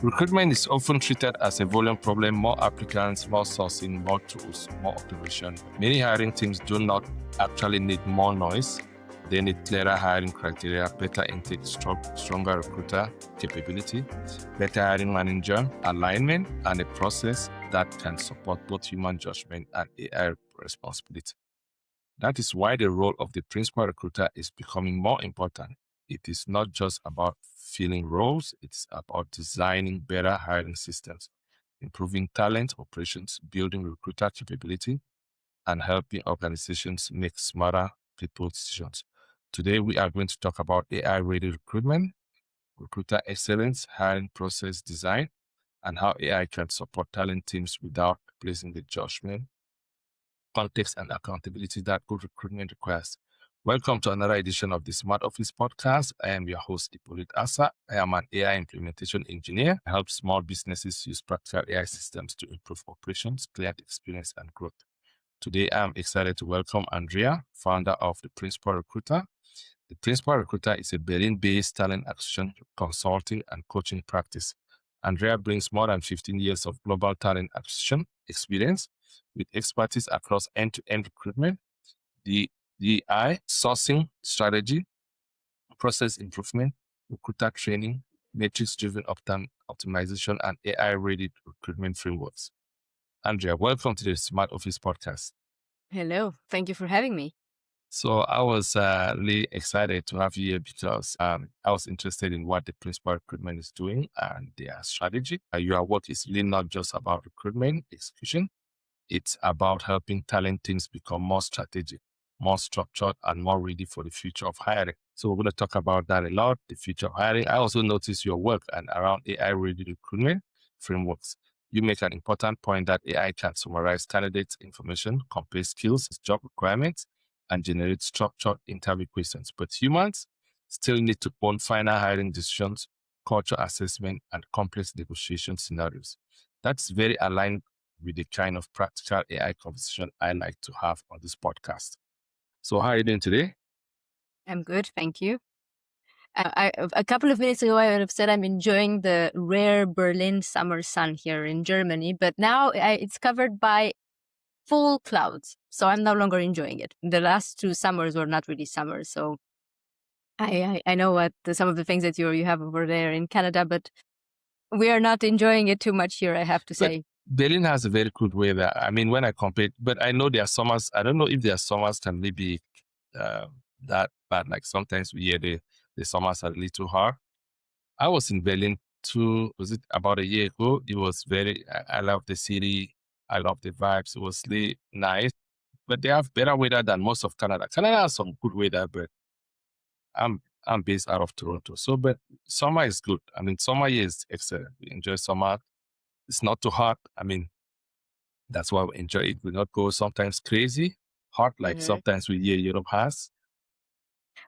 Recruitment is often treated as a volume problem: more applicants, more sourcing, more tools, more automation. Many hiring teams do not actually need more noise. They need clearer hiring criteria, better intake, stronger recruiter capability, better hiring manager alignment, and a process that can support both human judgment and AI responsibility. That is why the role of the principal recruiter is becoming more important. It is not just about filling roles, it's about designing better hiring systems, improving talent operations, building recruiter capability, and helping organizations make smarter people decisions. Today, we are going to talk about AI-ready recruitment, recruiter excellence, hiring process design, and how AI can support talent teams without replacing the judgment, context, and accountability that good recruitment requires. Welcome to another edition of the Smart Office Podcast. I am your host, Ipolit Asa. I am an AI implementation engineer. I help small businesses use practical AI systems to improve operations, client experience, and growth. Today, I am excited to welcome Andrea, founder of The Principal Recruiter. The Principal Recruiter is a Berlin-based talent acquisition, consulting, and coaching practice. Andrea brings more than 15 years of global talent acquisition experience with expertise across end-to-end recruitment, DI, sourcing strategy, process improvement, recruiter training, matrix-driven optimization, and AI-ready recruitment frameworks. Andrea, welcome to the Smart Office Podcast. Hello. Thank you for having me. So I was really excited to have you here because I was interested in what the principal recruitment is doing and their strategy. Your work is really not just about recruitment execution. It's about helping talent teams become more strategic, more structured, and more ready for the future of hiring. So we're going to talk about that a lot, the future of hiring. I also noticed your work and around AI-ready recruitment frameworks. You make an important point that AI can summarize candidates' information, compare skills, job requirements, and generate structured interview questions. But humans still need to own final hiring decisions, culture assessment, and complex negotiation scenarios. That's very aligned with the kind of practical AI conversation I like to have on this podcast. So how are you doing today? I'm good. Thank you. A couple of minutes ago, I would have said I'm enjoying the rare Berlin summer sun here in Germany, but now it's covered by full clouds. So I'm no longer enjoying it. The last 2 summers were not really summer. So I know what some of the things that you have over there in Canada, but we are not enjoying it too much here, I have to say. Berlin has a very good weather. I mean, when I compare, but I know their summers, I don't know if their summers can really be that bad. Like sometimes we hear the summers are a little hard. I was in Berlin was it about a year ago? It was I love the city. I love the vibes. It was really nice, but they have better weather than most of Canada. Canada has some good weather, but I'm based out of Toronto. So, but summer is good. I mean, summer here is excellent. We enjoy summer. It's not too hot. I mean, that's why we enjoy it. We not go sometimes crazy hot, like sometimes we hear Europe has.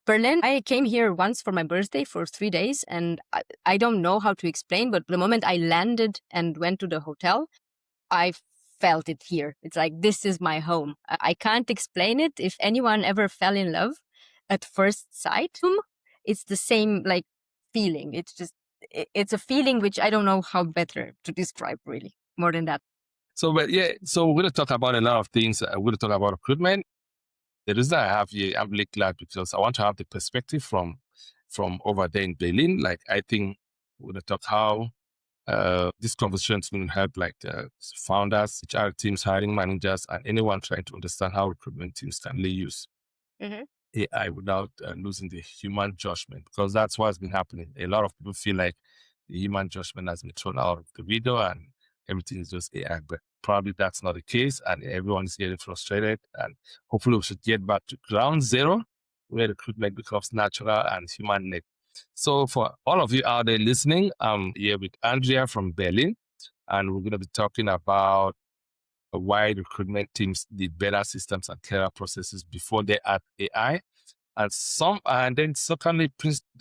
Berlin, I came here once for my birthday for 3 days, and I don't know how to explain, but the moment I landed and went to the hotel, I felt it here. It's like, this is my home. I can't explain it. If anyone ever fell in love at first sight, it's the same like feeling. It's a feeling which I don't know how better to describe really, more than that. So, but yeah, so we're going to talk about a lot of things. We're going to talk about recruitment. The reason I have you, I'm really glad because I want to have the perspective from over there in Berlin. Like, I think we're going to talk how this conversation is going to help like founders, HR teams, hiring managers, and anyone trying to understand how recruitment teams can really use AI without losing the human judgment, because that's what's been happening. A lot of people feel like the human judgment has been thrown out of the window and everything is just AI, but probably that's not the case, and everyone is getting frustrated. And hopefully, we should get back to ground zero, where recruitment becomes natural and human-led. So, for all of you out there listening, I'm here with Andrea from Berlin, and we're going to be talking about why recruitment teams need better systems and clearer processes before they add AI. And then secondly,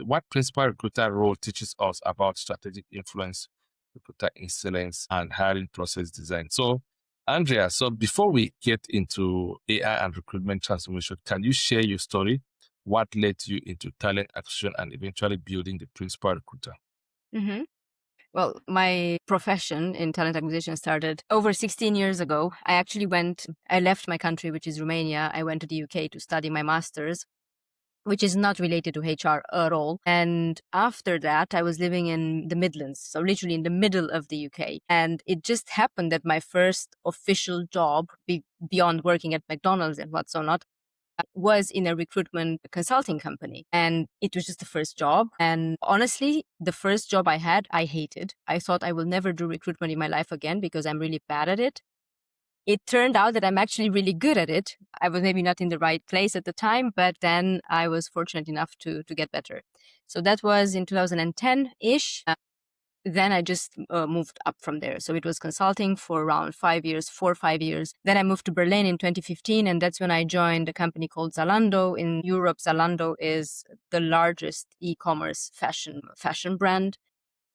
what principal recruiter role teaches us about strategic influence, recruiter excellence, and hiring process design. So, Andrea, so before we get into AI and recruitment transformation, can you share your story? What led you into talent acquisition and eventually building the principal recruiter? Well, my profession in talent acquisition started over 16 years ago. I left my country, which is Romania. I went to the UK to study my master's, which is not related to HR at all. And after that, I was living in the Midlands, so literally in the middle of the UK. And it just happened that my first official job, beyond working at McDonald's and what so not, was in a recruitment consulting company. And it was just the first job. And honestly, the first job I had, I hated. I thought I will never do recruitment in my life again because I'm really bad at it. It turned out that I'm actually really good at it. I was maybe not in the right place at the time, but then I was fortunate enough to get better. So that was in 2010-ish. Then I just moved up from there. So it was consulting for around 5 years, 4 or 5 years. Then I moved to Berlin in 2015, and that's when I joined a company called Zalando. In Europe, Zalando is the largest e-commerce fashion brand.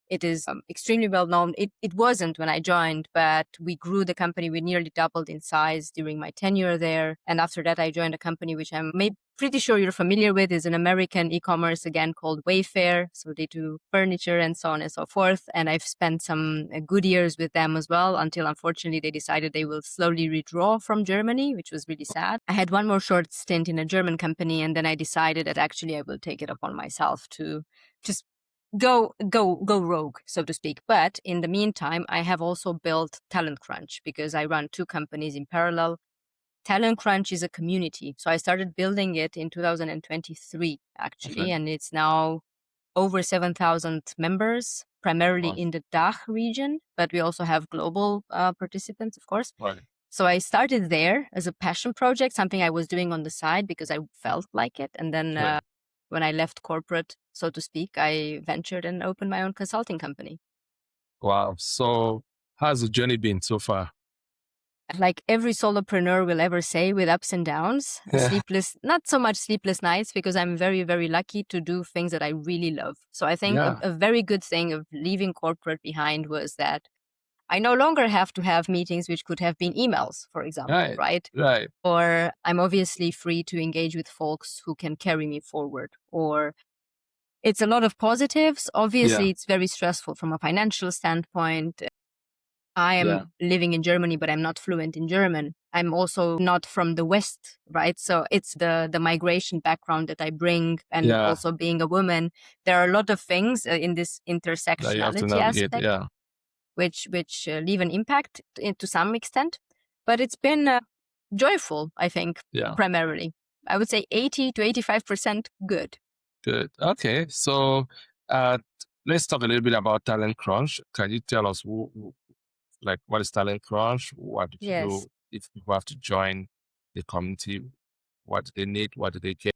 It is extremely well known. It wasn't when I joined, but we grew the company. We nearly doubled in size during my tenure there. And after that, I joined a company which I'm pretty sure you're familiar with. Is an American e-commerce, again, called Wayfair. So they do furniture and so on and so forth. And I've spent some good years with them as well, until unfortunately they decided they will slowly withdraw from Germany, which was really sad. I had one more short stint in a German company, and then I decided that actually I will take it upon myself to just go rogue, so to speak. But in the meantime, I have also built Talent Crunch because I run two companies in parallel. Talent Crunch is a community. So I started building it in 2023, actually, Okay. and it's now over 7,000 members, primarily Wow. in the DACH region, but we also have global participants, of course. Right. So I started there as a passion project, something I was doing on the side because I felt like it. And then Right. when I left corporate, so to speak, I ventured and opened my own consulting company. Wow. So how's the journey been so far? Like every solopreneur will ever say, with ups and downs, not so much sleepless nights, because I'm very, very lucky to do things that I really love. So I think Yeah. a very good thing of leaving corporate behind was that I no longer have to have meetings which could have been emails, for example, Right. right? Right. Or I'm obviously free to engage with folks who can carry me forward. Or it's a lot of positives. Obviously, Yeah. it's very stressful from a financial standpoint. I Yeah. am living in Germany, but I'm not fluent in German. I'm also not from the West, right? So it's the migration background that I bring, and Yeah. also being a woman. There are a lot of things in this That you have to intersectionality navigate. aspect, Yeah. which leave an impact to some extent. But it's been joyful, I think, Yeah. primarily. I would say 80 to 85% good. Good. Okay. So uh let's talk a little bit about Talent Crunch. Can you tell us like what is Talent Crunch? What do you Yes. do if people have to join the community? What do they need? What do they get?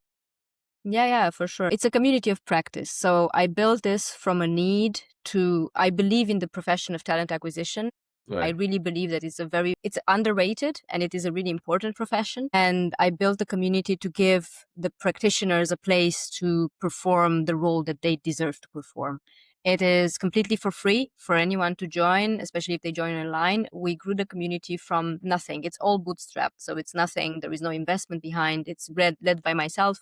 Yeah, for sure. It's a community of practice. So I built this from a need to, I believe in the profession of talent acquisition. I Right. really believe that it's underrated and it is a really important profession. And I built a community to give the practitioners a place to perform the role that they deserve to perform. It is completely for free for anyone to join, especially if they join online. We grew the community from nothing. It's all bootstrapped. So it's nothing. There is no investment behind. It's led by myself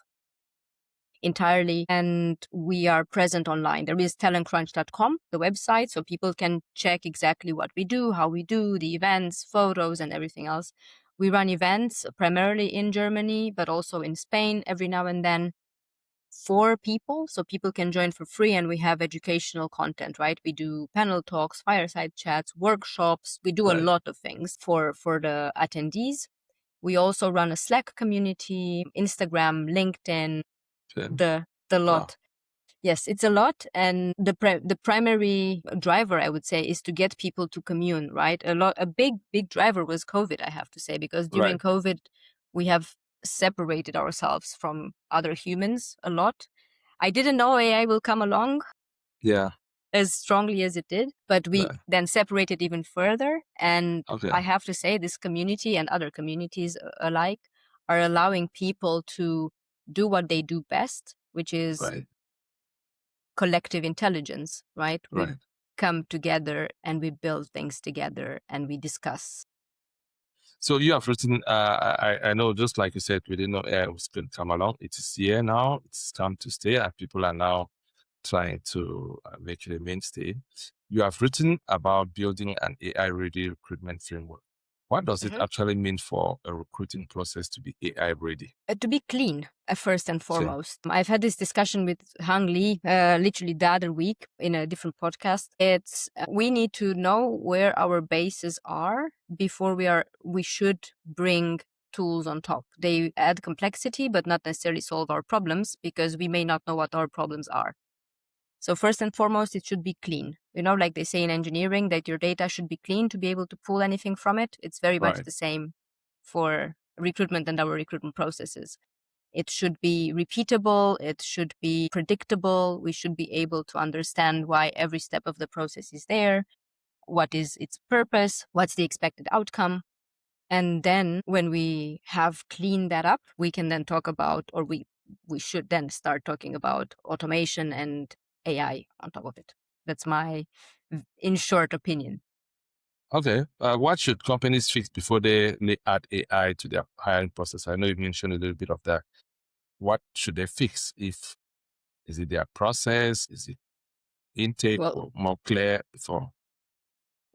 entirely, and we are present online. There is talentcrunch.com, the website, so people can check exactly what we do, how we do, the events, photos, and everything else. We run events primarily in Germany, but also in Spain every now and then for people, so people can join for free, and we have educational content, right? We do panel talks, fireside chats, workshops. We do a Right. lot of things for the attendees. We also run a Slack community, Instagram, LinkedIn, Okay. the Wow. lot. Yes, it's a lot, and the primary driver, I would say, is to get people to commune, right? A big driver was COVID, I have to say, because during Right. COVID we have separated ourselves from other humans a lot. I didn't know AI will come along Yeah. as strongly as it did, but we Right. then separated even further. And Okay. I have to say, this community and other communities alike are allowing people to do what they do best, which is Right. collective intelligence, right? We Right. come together and we build things together and we discuss. So you have written, I know, just like you said, we didn't know AI was going to come along. It is here now. It's come to stay, and people are now trying to make it a mainstay. You have written about building an AI-ready recruitment framework. What does it actually mean for a recruiting process to be AI-ready? To be clean, first and Say, foremost. I've had this discussion with Hang Lee literally the other week in a different podcast. It's we need to know where our bases are before we should bring tools on top. They add complexity, but not necessarily solve our problems because we may not know what our problems are. So first and foremost, it should be clean. You know, like they say in engineering, that your data should be clean to be able to pull anything from it. It's very much right, the same for recruitment and our recruitment processes. It should be repeatable. It should be predictable. We should be able to understand why every step of the process is there. What is its purpose? What's the expected outcome? And then when we have cleaned that up, we can then talk about, or we should then start talking about automation and AI on top of it. That's my, in short, opinion. Okay. What should companies fix before they add AI to their hiring process? I know you mentioned a little bit of that. What should they fix? Is it their process? Is it intake Well, or more clear before?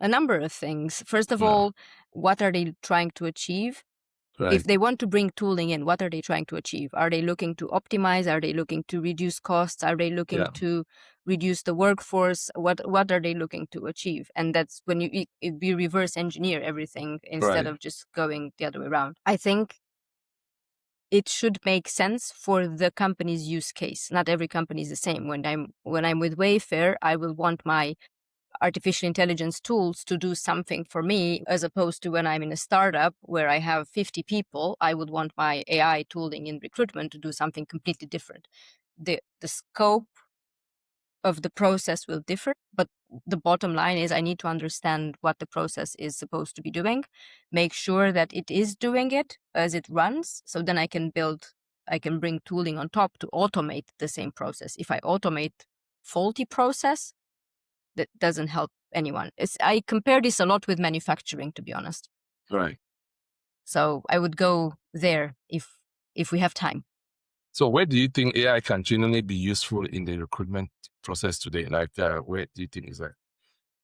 a number of things. First of Yeah. all, what are they trying to achieve? Right. If they want to bring tooling in, what are they trying to achieve? Are they looking to optimize? Are they looking to reduce costs? Are they looking Yeah. to reduce the workforce? What are they looking to achieve? And that's when you reverse engineer everything instead Right. of just going the other way around. I think it should make sense for the company's use case. Not every company is the same. When I'm with Wayfair, I will want my artificial intelligence tools to do something for me, as opposed to when I'm in a startup where I have 50 people, I would want my AI tooling in recruitment to do something completely different. The scope of the process will differ, but the bottom line is I need to understand what the process is supposed to be doing, make sure that it is doing it as it runs, so then I can bring tooling on top to automate the same process. If I automate faulty process, that doesn't help anyone. I compare this a lot with manufacturing, to be honest. Right. So I would go there if we have time. So where do you think AI can genuinely be useful in the recruitment process today? Like, where do you think is that?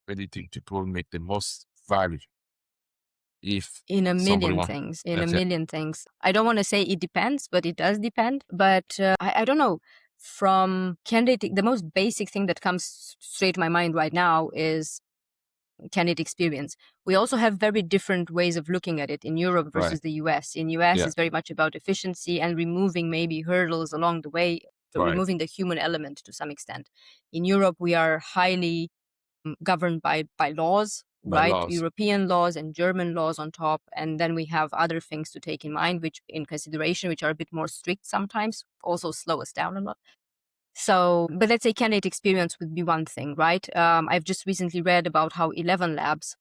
Where do you think people make the most value? If In a somebody million wants, things. In a let's say, million things. I don't want to say it depends, but it does depend. But I don't know. From candidate, the most basic thing that comes straight to my mind right now is candidate experience. We also have very different ways of looking at it in Europe versus right, the US. In US, yeah, it's very much about efficiency and removing maybe hurdles along the way, so right, removing the human element to some extent. In Europe, we are highly governed by laws, by right? laws, European laws and German laws on top. And then we have other things to take in mind, which in consideration, which are a bit more strict sometimes, also slow us down a lot. So, but let's say candidate experience would be one thing, right? I've just recently read about how 11 Labs,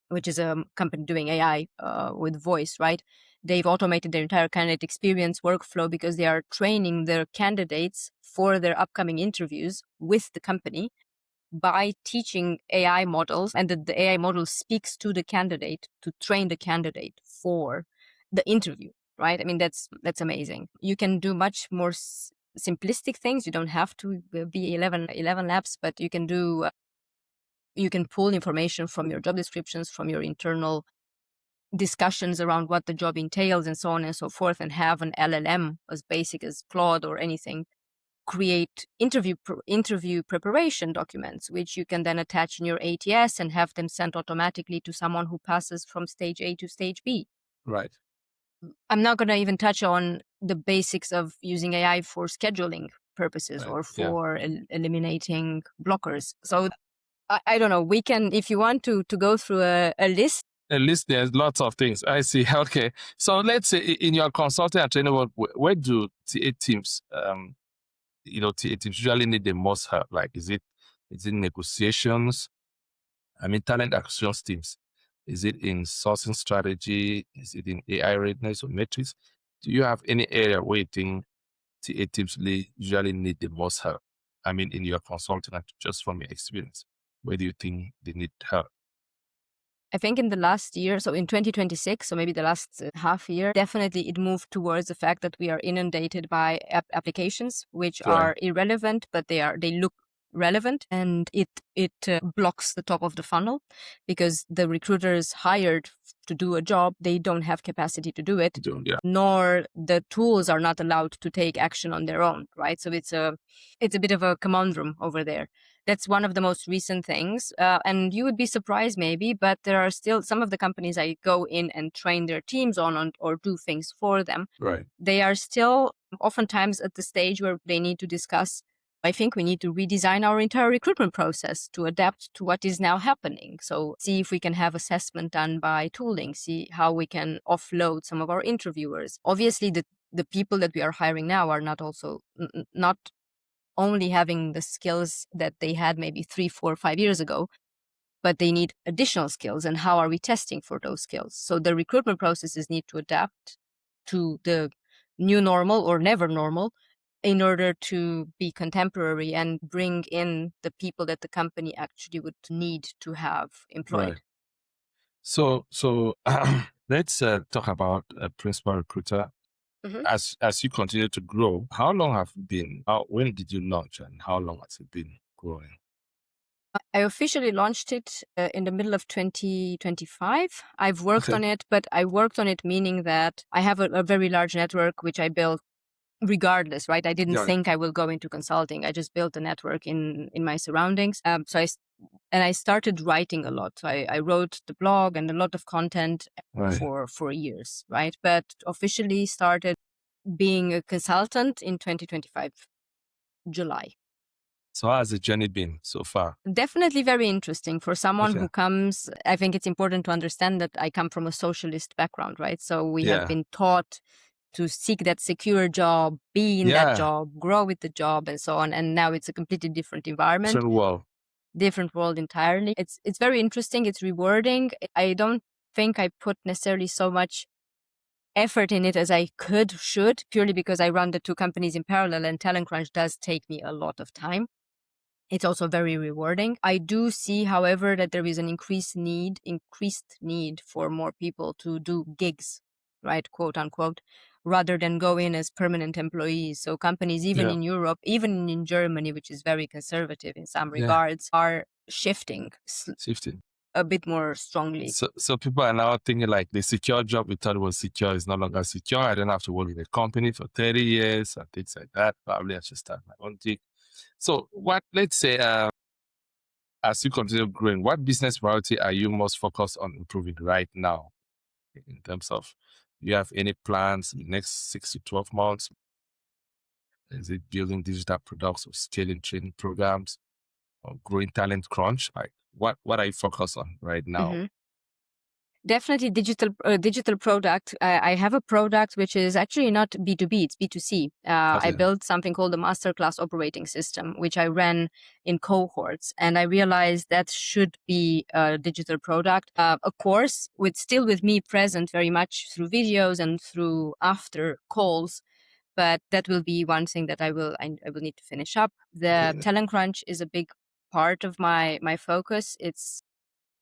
which is a company doing AI with voice, right? They've automated their entire candidate experience workflow because they are training their candidates for their upcoming interviews with the company by teaching AI models, and the AI model speaks to the candidate to train the candidate for the interview, right? I mean, that's amazing. You can do much more simplistic things. You don't have to be 11 labs, but you can do, you can pull information from your job descriptions, from your internal discussions around what the job entails and so on and so forth, and have an LLM as basic as Claude or anything create interview preparation documents, which you can then attach in your ATS and have them sent automatically to someone who passes from stage A to stage B. right, I'm not going to even touch on the basics of using AI for scheduling purposes right, or yeah. for eliminating blockers. So I don't know. We can, if you want to go through a list. At least there's lots of things. I see. Okay. So let's say in your consulting and training work, where do TA teams, TA teams usually need the most help? Like, is it negotiations? I mean, talent acquisition teams. Is it in sourcing strategy? Is it in AI readiness or metrics? Do you have any area where you think TA teams usually need the most help? I mean, in your consulting and just from your experience, where do you think they need help? I think in the last year, so in 2026, so maybe the last half year, definitely it moved towards the fact that we are inundated by applications which Right. are irrelevant, but they look relevant, and it blocks the top of the funnel because the recruiters hired to do a job, they don't have capacity to do it, Yeah. nor the tools are not allowed to take action on their own, right? So it's a bit of a conundrum over there. That's one of the most recent things. And you would be surprised maybe, but there are still some of the companies I go in and train their teams on or do things for them. Right. They are still oftentimes at the stage where they need to discuss, I think we need to redesign our entire recruitment process to adapt to what is now happening. So see if we can have assessment done by tooling, see how we can offload some of our interviewers. Obviously, the people that we are hiring now are not also not only having the skills that they had maybe 3, 4, 5 years ago, but they need additional skills. And how are we testing for those skills? So the recruitment processes need to adapt to the new normal or never normal in order to be contemporary and bring in the people that the company actually would need to have employed. Right. So let's talk about a principal recruiter. Mhm. As you continue to grow, how long have you been? When did you launch, and how long has it been growing? I officially launched it in the middle of 2025. I've worked Okay. on it, but I worked on it meaning that I have a very large network, which I built regardless, right? I didn't Got it. think I will go into consulting. I just built a network in my surroundings. I started writing a lot. So I wrote the blog and a lot of content Right. for years, right? But officially started being a consultant in 2025, July. So how has the journey been so far? Definitely very interesting for someone Okay. who comes. I think it's important to understand that I come from a socialist background, right? So we Yeah. have been taught to seek that secure job, be in that Yeah. job, grow with the job, and so on. And now it's a completely different environment, Different world. different world entirely. It's very interesting. It's rewarding. I don't think I put necessarily so much effort in it as I should, purely because I run the two companies in parallel, and Talent Crunch does take me a lot of time. It's also very rewarding. I do see, however, that there is an increased need for more people to do gigs, right, quote unquote, rather than go in as permanent employees. So companies, even Yeah. in Europe, even in Germany, which is very conservative in some Yeah. regards, are shifting Shifting. a bit more strongly. So people are now thinking like the secure job we thought was secure is no longer secure. I don't have to work in a company for 30 years and things like that. Probably I should start my own gig. So let's say, as you continue growing, what business priority are you most focused on improving right now in terms of, you have any plans in the next 6 to 12 months? Is it building digital products or scaling training programs or growing Talent Crunch? Like what are you focused on right now? Mhm. Definitely digital product. I have a product which is actually not B2B, it's B2C. I Okay. built something called the Masterclass Operating System, which I ran in cohorts. And I realized that should be a digital product. Of course, with me present very much through videos and through after calls. But that will be one thing that I will need to finish up. The Okay. Talent Crunch is a big part of my focus. It's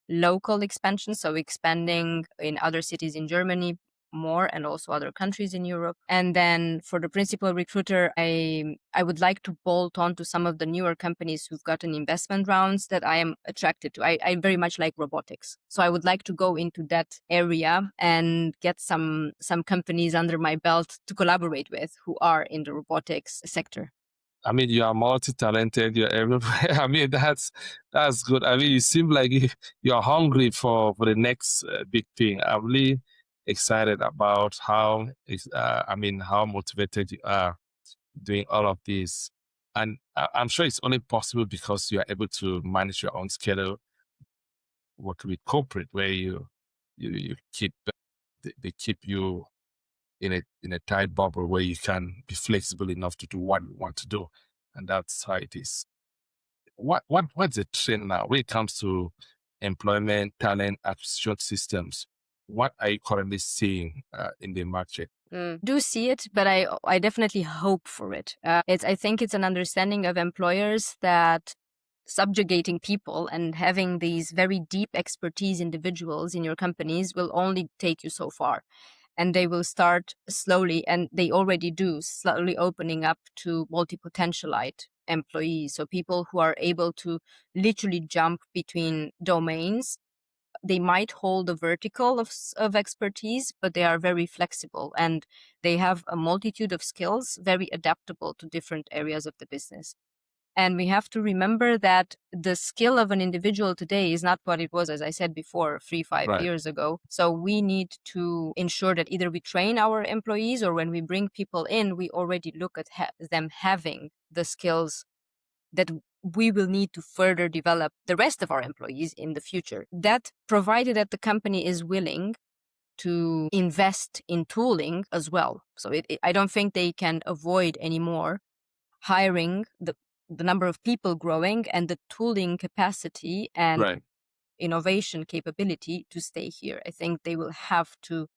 local expansion, so expanding in other cities in Germany more and also other countries in Europe. And then for the principal recruiter, I would like to bolt on to some of the newer companies who've gotten investment rounds that I am attracted to. I very much like robotics. So I would like to go into that area and get some companies under my belt to collaborate with who are in the robotics sector. I mean, you are multi-talented. You're everywhere. I mean, that's good. I mean, you seem like you're hungry for the next big thing. I'm really excited about how motivated you are doing all of this, and I'm sure it's only possible because you are able to manage your own schedule, work with corporate, where you keep they keep you in a tight bubble where you can be flexible enough to do what you want to do, and that's how it is. What's the trend now when it comes to employment, talent acquisition systems? What are you currently seeing in the market? Do see it, but I definitely hope for it. I think it's an understanding of employers that subjugating people and having these very deep expertise individuals in your companies will only take you so far. And they will start slowly, and they already do, slowly opening up to multi-potentialite employees. So people who are able to literally jump between domains. They might hold a vertical of expertise, but they are very flexible and they have a multitude of skills, very adaptable to different areas of the business. And we have to remember that the skill of an individual today is not what it was, as I said before, 5 Right. years ago. So we need to ensure that either we train our employees, or when we bring people in, we already look at them having the skills that we will need to further develop the rest of our employees in the future. That, provided that the company is willing to invest in tooling as well. So I don't think they can avoid anymore hiring the number of people growing and the tooling capacity and Right. innovation capability to stay here. I think they will have to.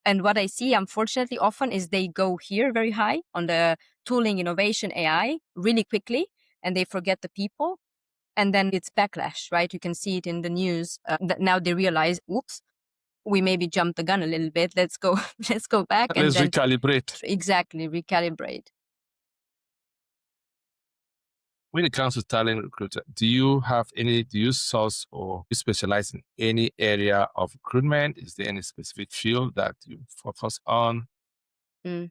And what I see, unfortunately, often is they go here very high on the tooling, innovation, AI really quickly, and they forget the people. And then it's backlash, right? You can see it in the news. That now they realize, oops, we maybe jumped the gun a little bit. Let's go, let's go back and Let's then recalibrate. exactly recalibrate. When it comes to talent recruiter, do you source or you specialize in any area of recruitment? Is there any specific field that you focus on? Mm.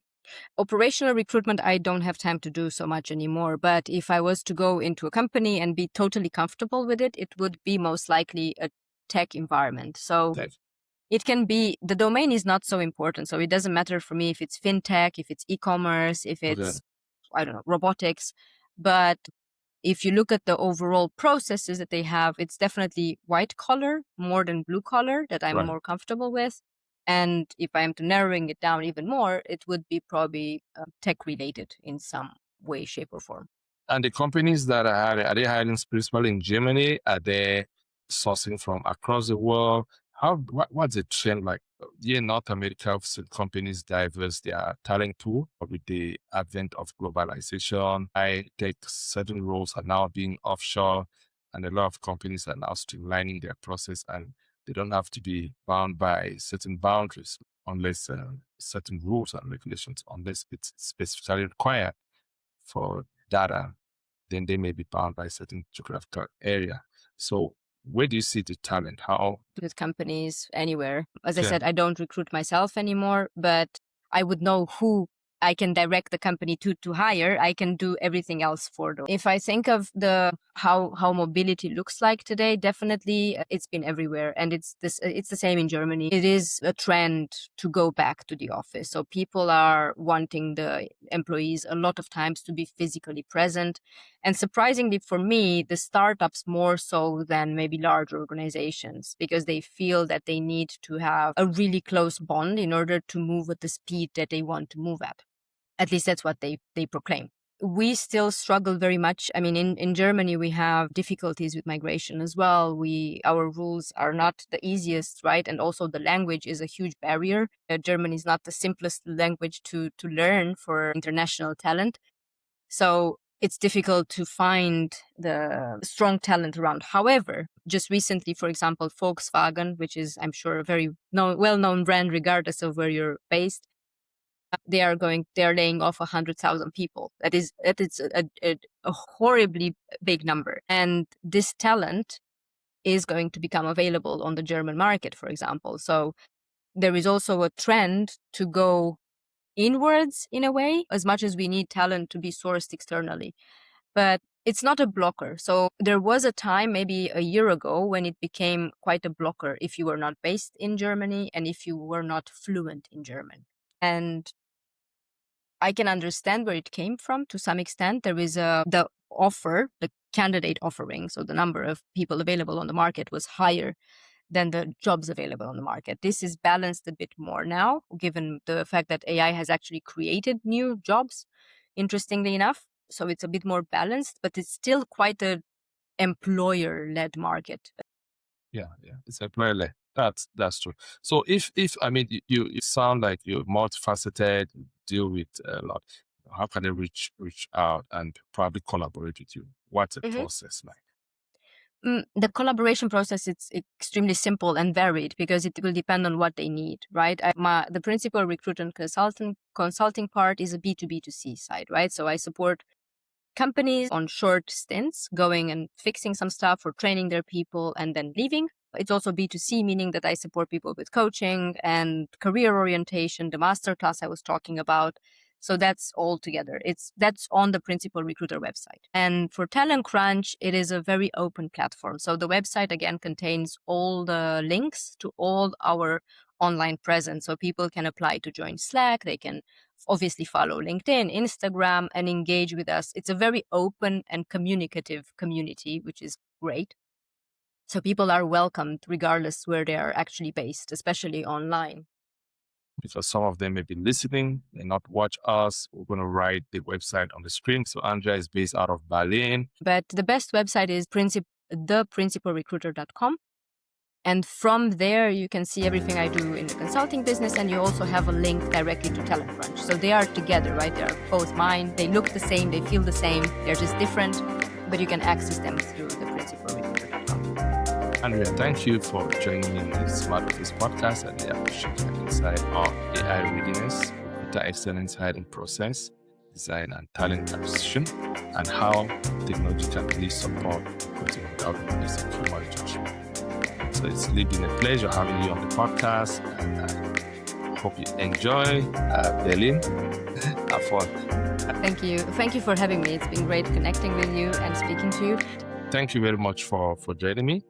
Operational recruitment, I don't have time to do so much anymore. But if I was to go into a company and be totally comfortable with it, it would be most likely a tech environment. So Tech. it can be, the domain is not so important. So it doesn't matter for me if it's fintech, if it's e-commerce, if it's, Okay. I don't know, robotics. But if you look at the overall processes that they have, it's definitely white collar more than blue collar that I'm Right. more comfortable with. And if I am to narrowing it down even more, it would be probably tech related in some way, shape, or form. And the companies that are they hiring principally in Germany? Are they sourcing from across the world? What's the trend like? Yeah, North America, companies diverse their talent pool with the advent of globalization. I think certain roles are now being offshore, and a lot of companies are now streamlining their process, and they don't have to be bound by certain boundaries unless certain rules and regulations, unless it's specifically required for data, then they may be bound by a certain geographical area. So where do you see the talent? How? With companies anywhere. As I Okay. said, I don't recruit myself anymore, but I would know who I can direct the company to hire. I can do everything else for them. If I think of the how mobility looks like today, definitely it's been everywhere, and it's the same in Germany. It is a trend to go back to the office. So people are wanting the employees a lot of times to be physically present. And surprisingly for me, the startups more so than maybe large organizations, because they feel that they need to have a really close bond in order to move at the speed that they want to move at. At least that's what they proclaim. We still struggle very much. I mean, in Germany, we have difficulties with migration as well. Our rules are not the easiest, right? And also the language is a huge barrier. German is not the simplest language to learn for international talent. So it's difficult to find the strong talent around. However, just recently, for example, Volkswagen, which is, I'm sure, a very well-known brand, regardless of where you're based, they are laying off 100,000 people. That is a horribly big number. And this talent is going to become available on the German market, for example. So there is also a trend to go inwards in a way, as much as we need talent to be sourced externally. But it's not a blocker. So there was a time, maybe a year ago, when it became quite a blocker if you were not based in Germany and if you were not fluent in German. And I can understand where it came from to some extent. There is the candidate offering, so the number of people available on the market was higher than the jobs available on the market. This is balanced a bit more now, given the fact that AI has actually created new jobs, interestingly enough. So it's a bit more balanced, but it's still quite an employer-led market. Yeah, it's employer-led. That's true. So if I mean you sound like you're multifaceted, you deal with a lot. How can they reach out and probably collaborate with you? What's the Mhm. process like? The collaboration process is extremely simple and varied because it will depend on what they need, right? The principal recruitment consulting part is a B2B2C side, right? So I support companies on short stints, going and fixing some stuff or training their people and then leaving. It's also B2C, meaning that I support people with coaching and career orientation, the masterclass I was talking about. So that's all together. That's on the Principal Recruiter website. And for Talent Crunch, it is a very open platform. So the website again contains all the links to all our online presence. So people can apply to join Slack. They can obviously follow LinkedIn, Instagram, and engage with us. It's a very open and communicative community, which is great. So people are welcomed regardless where they are actually based, especially online. Because some of them may be listening and not watch us, we're going to write the website on the screen. So Andrea is based out of Berlin. But the best website is theprincipalrecruiter.com. And from there, you can see everything I do in the consulting business. And you also have a link directly to Talent Crunch. So they are together, right? They are both mine. They look the same. They feel the same. They're just different. But you can access them through theprincipalrecruiter.com. Andrea, thank you for joining me in this part of this podcast. And I appreciate your insight on AI readiness, recruiter excellence hiring process, design and talent acquisition, and how technology can really support recruiting without replacing human judgment. So it's really been a pleasure having you on the podcast, and I hope you enjoy Berlin. Have fun. Thank you. Thank you for having me. It's been great connecting with you and speaking to you. Thank you very much for joining me.